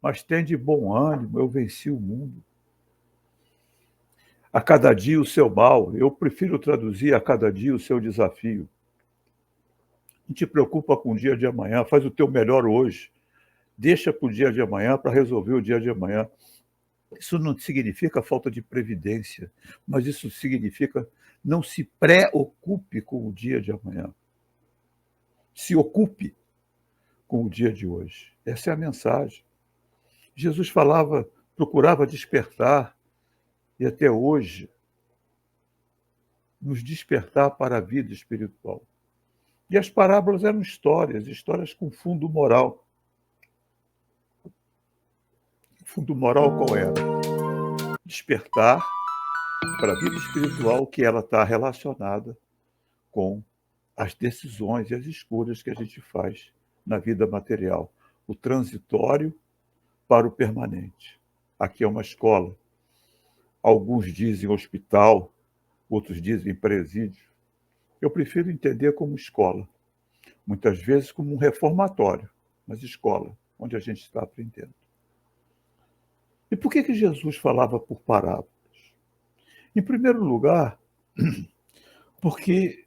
mas tem de bom ânimo, eu venci o mundo. A cada dia o seu mal, eu prefiro traduzir a cada dia o seu desafio. Não te preocupa com o dia de amanhã, faz o teu melhor hoje. Deixa para o dia de amanhã para resolver o dia de amanhã. Isso não significa falta de previdência, mas isso significa não se preocupe com o dia de amanhã. Se ocupe com o dia de hoje. Essa é a mensagem. Jesus falava, procurava despertar, e até hoje, nos despertar para a vida espiritual. E as parábolas eram histórias, histórias com fundo moral. O fundo moral qual era? Despertar para a vida espiritual, que ela está relacionada com as decisões e as escolhas que a gente faz na vida material. O transitório para o permanente. Aqui é uma escola. Alguns dizem hospital, outros dizem presídio. Eu prefiro entender como escola. Muitas vezes como um reformatório, mas escola, onde a gente está aprendendo. E por que Jesus falava por parábolas? Em primeiro lugar, porque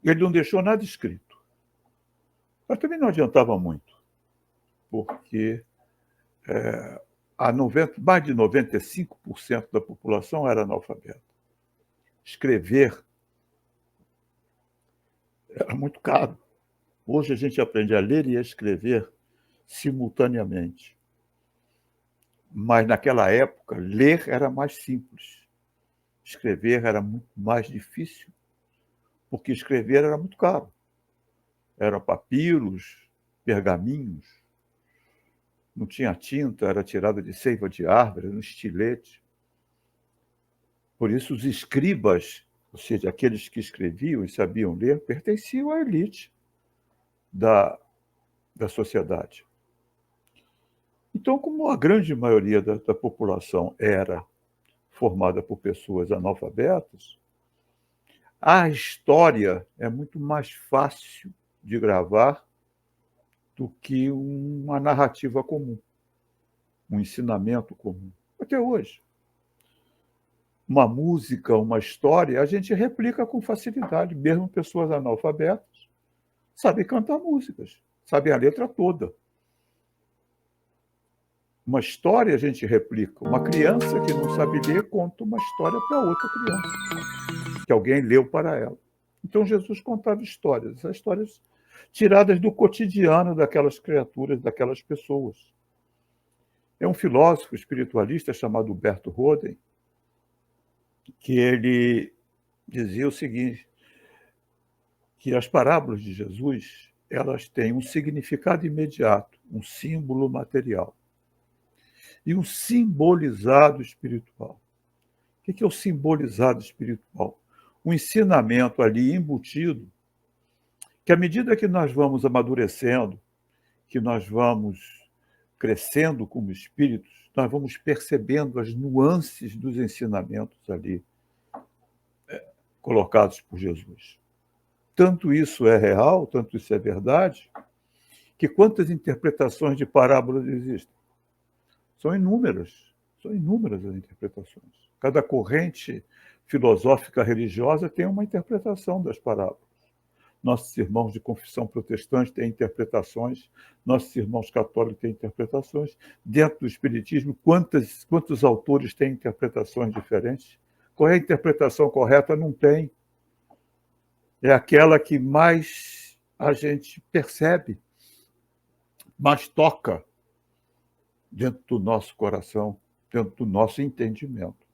ele não deixou nada escrito. Mas também não adiantava muito, porque mais de 95% da população era analfabeta. Escrever era muito caro. Hoje a gente aprende a ler e a escrever simultaneamente. Mas naquela época, ler era mais simples. Escrever era muito mais difícil, porque escrever era muito caro. Eram papiros, pergaminhos, não tinha tinta, era tirada de seiva de árvore, era um estilete. Por isso, os escribas, ou seja, aqueles que escreviam e sabiam ler, pertenciam à elite da sociedade. Então, como a grande maioria da população era formada por pessoas analfabetas, a história é muito mais fácil de gravar do que uma narrativa comum, um ensinamento comum. Até hoje. Uma música, uma história, a gente replica com facilidade, mesmo pessoas analfabetas sabem cantar músicas, sabem a letra toda. Uma história a gente replica. Uma criança que não sabe ler conta uma história para outra criança, que alguém leu para ela. Então Jesus contava histórias, essas histórias tiradas do cotidiano daquelas criaturas, daquelas pessoas. É um filósofo espiritualista chamado Humberto Roden, que ele dizia o seguinte, que as parábolas de Jesus, elas têm um significado imediato, um símbolo material e um simbolizado espiritual. O que é o simbolizado espiritual? Um ensinamento ali embutido, que à medida que nós vamos amadurecendo, que nós vamos crescendo como espíritos, nós vamos percebendo as nuances dos ensinamentos ali colocados por Jesus. Tanto isso é real, tanto isso é verdade, que quantas interpretações de parábolas existem? São inúmeras as interpretações. Cada corrente filosófica religiosa tem uma interpretação das parábolas. Nossos irmãos de confissão protestante têm interpretações, nossos irmãos católicos têm interpretações. Dentro do Espiritismo, quantos autores têm interpretações diferentes? Qual é a interpretação correta? Não tem. É aquela que mais a gente percebe, mais toca dentro do nosso coração, dentro do nosso entendimento.